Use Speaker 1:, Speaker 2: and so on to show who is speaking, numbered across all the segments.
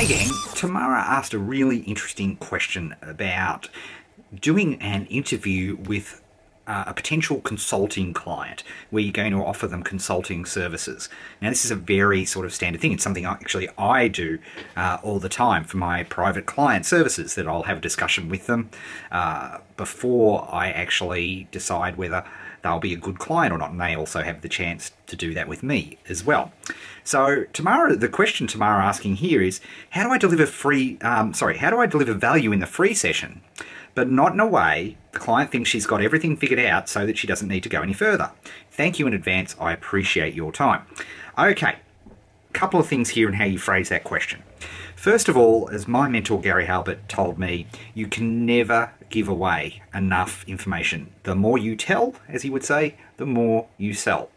Speaker 1: Hey gang, Tamara asked a really interesting question about doing an interview with a potential consulting client where you're going to offer them consulting services. Now this is a very sort of standard thing. It's something I do all the time for my private client services, that I'll have a discussion with them before I actually decide whether they'll be a good client or not, and they also have the chance to do that with me as well. So Tamara, the question Tamara asking here is, how do I deliver value in the free session, but not in a way the client thinks she's got everything figured out so that she doesn't need to go any further? Thank you in advance. I appreciate your time. Okay, a couple of things here in how you phrase that question. First of all, as my mentor Gary Halbert told me, you can never give away enough information. The more you tell, as he would say, the more you sell.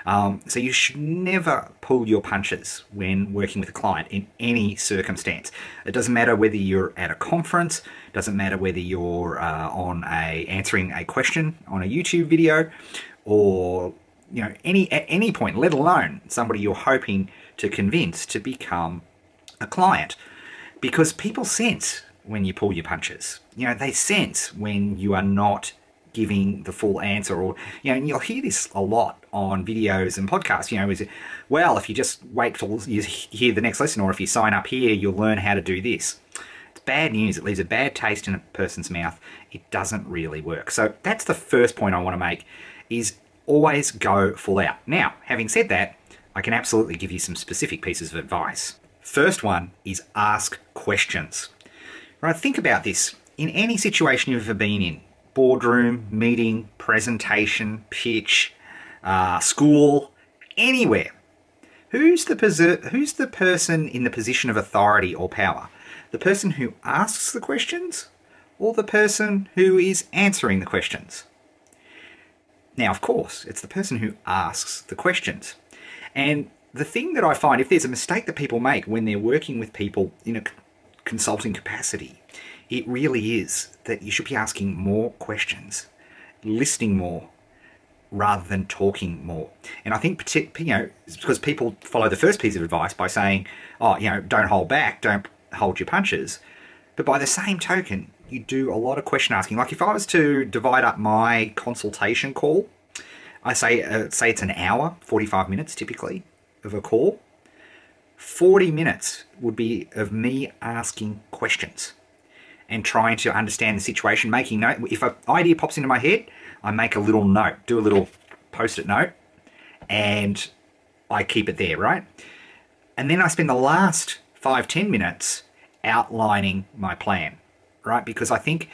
Speaker 1: So you should never pull your punches when working with a client in any circumstance. It doesn't matter whether you're at a conference, it doesn't matter whether you're answering a question on a YouTube video, or at any point, let alone somebody you're hoping to convince to become a client. Because people sense when you pull your punches. They sense when you are not giving the full answer, or and you'll hear this a lot on videos and podcasts. Is it, well, if you just wait till you hear the next lesson, or if you sign up here, you'll learn how to do this. It's bad news. It leaves a bad taste in a person's mouth. It doesn't really work. So that's the first point I want to make, is always go full out. Now, having said that, I can absolutely give you some specific pieces of advice. First one is ask questions. Right, think about this. In any situation you've ever been in, boardroom, meeting, presentation, pitch, school, anywhere, who's the person in the position of authority or power? The person who asks the questions, or the person who is answering the questions? Now, of course, it's the person who asks the questions. And the thing that I find, if there's a mistake that people make when they're working with people in a consulting capacity, it really is that you should be asking more questions, listening more, rather than talking more. And I think, it's because people follow the first piece of advice by saying, oh, don't hold back, don't hold your punches. But by the same token, you do a lot of question asking. Like if I was to divide up my consultation call, I say it's an hour, 45 minutes typically of a call. 40 minutes would be of me asking questions and trying to understand the situation, making note. If an idea pops into my head, I make a little note, do a little post-it note, and I keep it there, right? And then I spend the last 5-10 minutes outlining my plan, right? Because I think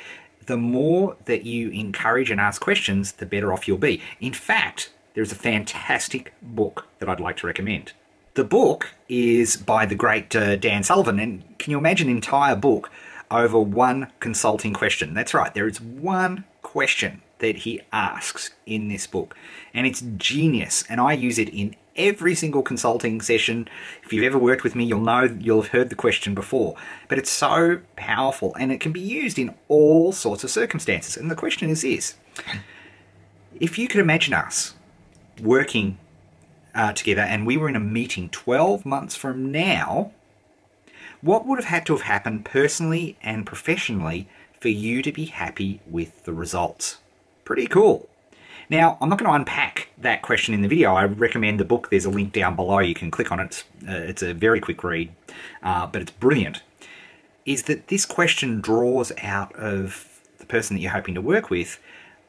Speaker 1: the more that you encourage and ask questions, the better off you'll be. In fact, there's a fantastic book that I'd like to recommend. The book is by the great Dan Sullivan, and can you imagine an entire book over one consulting question? That's right, there is one question that he asks in this book, and it's genius, and I use it in every single consulting session. If you've ever worked with me, you'll have heard the question before, but it's so powerful, and it can be used in all sorts of circumstances. And the question is this: if you could imagine us working together and we were in a meeting 12 months from now, what would have had to have happened personally and professionally for you to be happy with the results? Pretty cool. Now, I'm not going to unpack that question in the video. I recommend the book. There's a link down below. You can click on it. It's a very quick read, but it's brilliant. Is that this question draws out of the person that you're hoping to work with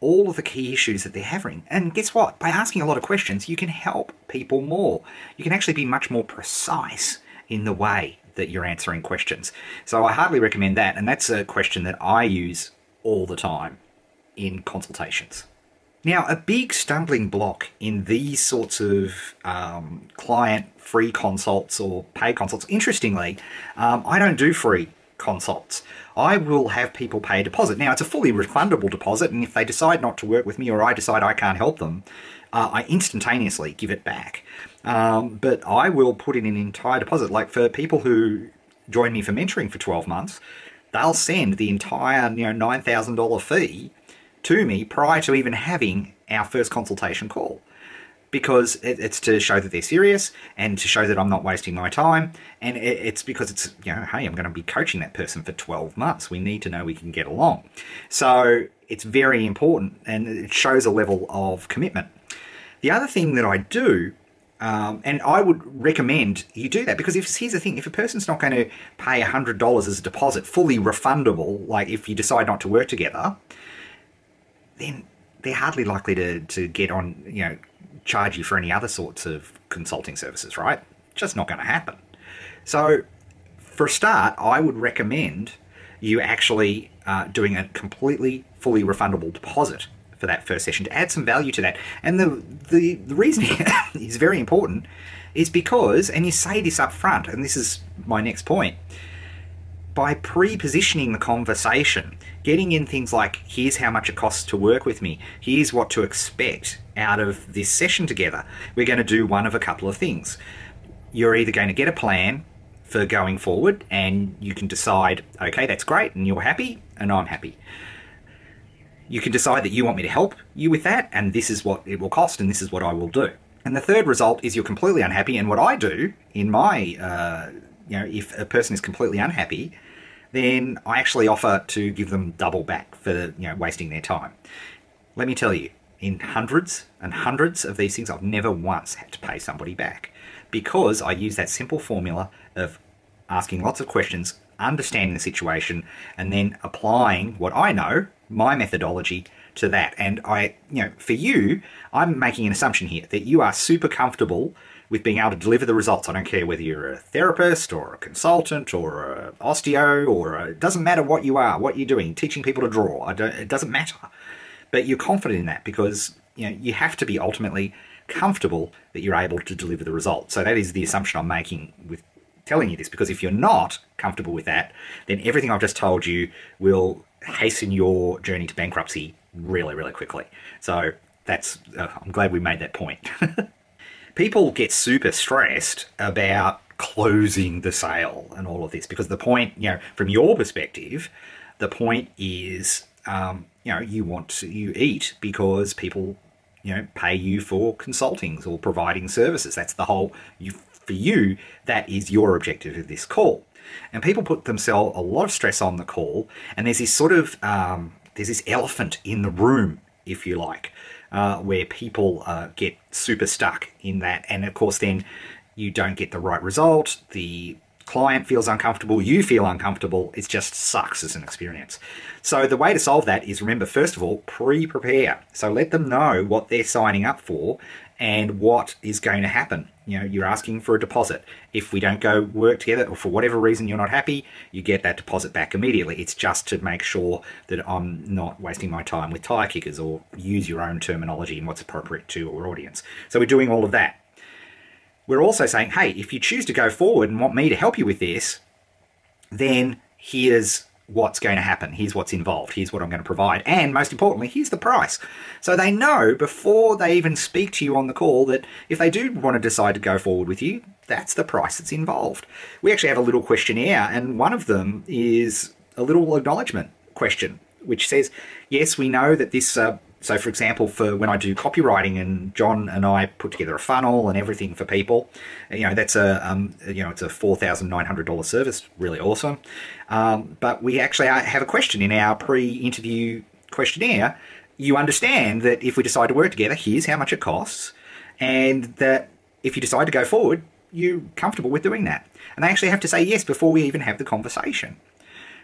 Speaker 1: all of the key issues that they're having. And guess what? By asking a lot of questions, you can help people more. You can actually be much more precise in the way that you're answering questions. So I highly recommend that. And that's a question that I use all the time in consultations. Now, a big stumbling block in these sorts of client free consults or paid consults, interestingly, I don't do free consults. I will have people pay a deposit. Now, it's a fully refundable deposit, and if they decide not to work with me, or I decide I can't help them, I instantaneously give it back. But I will put in an entire deposit. Like for people who join me for mentoring for 12 months, they'll send the entire $9,000 fee to me prior to even having our first consultation call. because it's to show that they're serious and to show that I'm not wasting my time. And it's because it's, hey, I'm going to be coaching that person for 12 months. We need to know we can get along. So it's very important, and it shows a level of commitment. The other thing that I do, and I would recommend you do that, because here's the thing, if a person's not going to pay $100 as a deposit, fully refundable, like if you decide not to work together, then they're hardly likely to get on, charge you for any other sorts of consulting services, right? Just not going to happen. So for a start, I would recommend you actually doing a completely fully refundable deposit for that first session to add some value to that. And the reason is very important is because, and you say this up front, and this is my next point, by pre-positioning the conversation, getting in things like, here's how much it costs to work with me, here's what to expect out of this session together, we're going to do one of a couple of things. You're either going to get a plan for going forward, and you can decide, okay, that's great, and you're happy, and I'm happy. You can decide that you want me to help you with that, and this is what it will cost, and this is what I will do. And the third result is you're completely unhappy, and what I do in my, if a person is completely unhappy, then I actually offer to give them double back for wasting their time. Let me tell you, in hundreds and hundreds of these things, I've never once had to pay somebody back, because I use that simple formula of asking lots of questions, understanding the situation, and then applying what I know, my methodology, to that. And for you, I'm making an assumption here that you are super comfortable with being able to deliver the results. I don't care whether you're a therapist or a consultant or an osteo, or it doesn't matter what you are, what you're doing, teaching people to draw. It doesn't matter. But you're confident in that because you have to be ultimately comfortable that you're able to deliver the result. So that is the assumption I'm making with telling you this, because if you're not comfortable with that, then everything I've just told you will hasten your journey to bankruptcy really, really quickly. So that's I'm glad we made that point. People get super stressed about closing the sale and all of this, because the point, from your perspective, the point is, you eat because people, pay you for consultings or providing services. That's the whole, for you, that is your objective of this call. And people put themselves a lot of stress on the call, and there's this sort of, there's this elephant in the room, if you like, where people get super stuck in that. And of course, then you don't get the right result. The client feels uncomfortable. You feel uncomfortable. It just sucks as an experience. So the way to solve that is, remember, first of all, pre-prepare. So let them know what they're signing up for and what is going to happen. You're asking for a deposit. If we don't go work together, or for whatever reason you're not happy, you get that deposit back immediately. It's just to make sure that I'm not wasting my time with tire kickers, or use your own terminology and what's appropriate to your audience. So we're doing all of that. We're also saying, hey, if you choose to go forward and want me to help you with this, then here's what's going to happen. Here's what's involved. Here's what I'm going to provide. And most importantly, here's the price. So they know before they even speak to you on the call that if they do want to decide to go forward with you, that's the price that's involved. We actually have a little questionnaire, and one of them is a little acknowledgement question, which says, yes, we know that this... So, for example, for when I do copywriting, and John and I put together a funnel and everything for people, that's it's a $4,900 service, really awesome. But we actually have a question in our pre-interview questionnaire. You understand that if we decide to work together, here's how much it costs, and that if you decide to go forward, you're comfortable with doing that. And they actually have to say yes before we even have the conversation,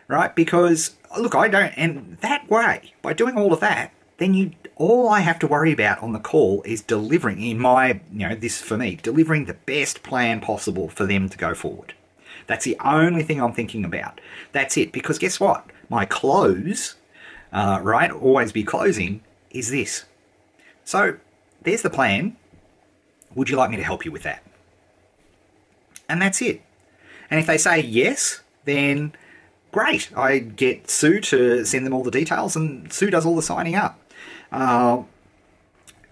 Speaker 1: right? Because look, and that way, by doing all of that, then all I have to worry about on the call is delivering, in my, this for me, delivering the best plan possible for them to go forward. That's the only thing I'm thinking about. That's it. Because guess what? My close, right, always be closing, is this. So there's the plan. Would you like me to help you with that? And that's it. And if they say yes, then great. I get Sue to send them all the details, and Sue does all the signing up.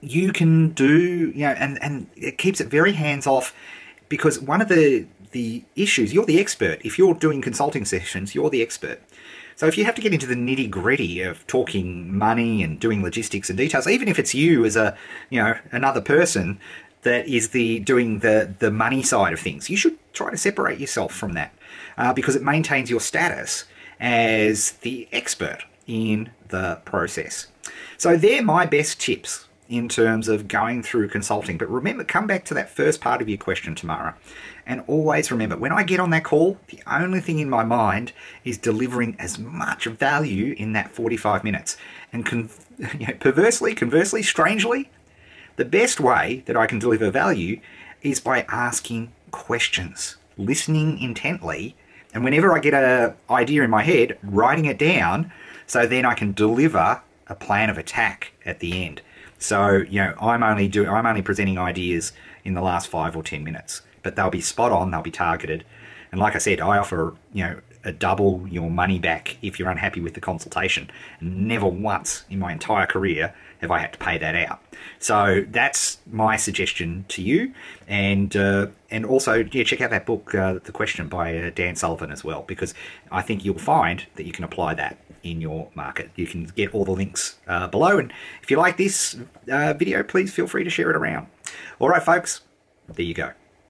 Speaker 1: You can do, and it keeps it very hands-off, because one of the issues, you're the expert. If you're doing consulting sessions, you're the expert. So if you have to get into the nitty gritty of talking money and doing logistics and details, even if it's you as a, another person that is doing the money side of things, you should try to separate yourself from that because it maintains your status as the expert in the process. So they're my best tips in terms of going through consulting. But remember, come back to that first part of your question, Tamara, and always remember, when I get on that call, the only thing in my mind is delivering as much value in that 45 minutes. And conversely, strangely, the best way that I can deliver value is by asking questions, listening intently, and whenever I get an idea in my head, writing it down, so then I can deliver a plan of attack at the end. So, I'm only presenting ideas in the last 5 or 10 minutes, but they'll be spot on, they'll be targeted. And like I said, I offer, a double your money back if you're unhappy with the consultation. Never once in my entire career have I had to pay that out. So that's my suggestion to you. And also, check out that book, The Question by Dan Sullivan as well, because I think you'll find that you can apply that in your market. You can get all the links below. And if you like this video, please feel free to share it around. All right, folks, there you go.